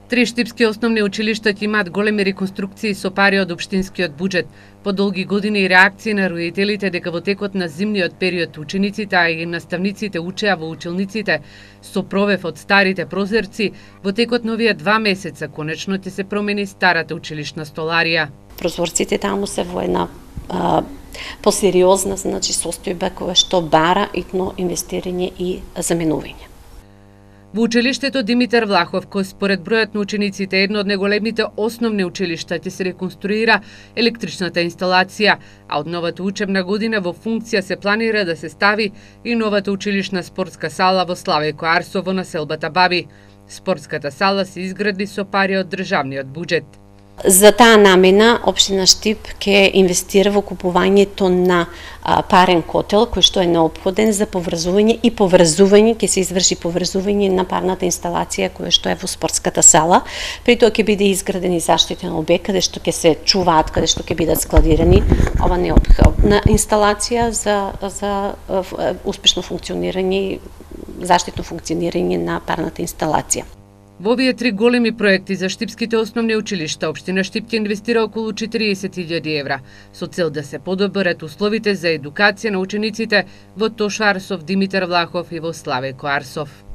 Три штипски основни училишта ќе имаат големи реконструкции со пари од општинскиот буџет. По долги години и реакции на родителите дека во текот на зимниот период учениците а и наставниците учеа во училниците со провев од старите прозорци, во текот на овие 2 месеца конечно ќе се промени старата училишна столарија. Прозорците таму се во една посериозна, состојба која што бара итно инвестирање и заменување. Во училиштето Димитар Влахов, кој според бројот на учениците е едно од најголемите основни училишта, ќе се реконструира електричната инсталација, а од новата учебна година во функција се планира да се стави и новата училишна спортска сала во Славеко Арсов во населбата Баби. Спортската сала се изгради со пари од државниот буџет. За таа намена, Општина Штип ќе инвестира во купувањето на парен котел, кој што е неопходен за поврзување и поврзување, ќе се изврши поврзување на парната инсталација која што е во спортската сала. При тоа ќе биде изграден и заштитен обект каде што ќе се чуваат, каде што ќе бидат складирани ова неопходна инсталација за успешно функционирање и заштитно функционирање на парната инсталација. Во овие 3 големи проекти за штипските основни училишта, Општина Штип ќе инвестира околу 40.000 евра, со цел да се подобрат условите за едукација на учениците во Тошо Арсов, Димитар Влахов и во Славеко Арсов.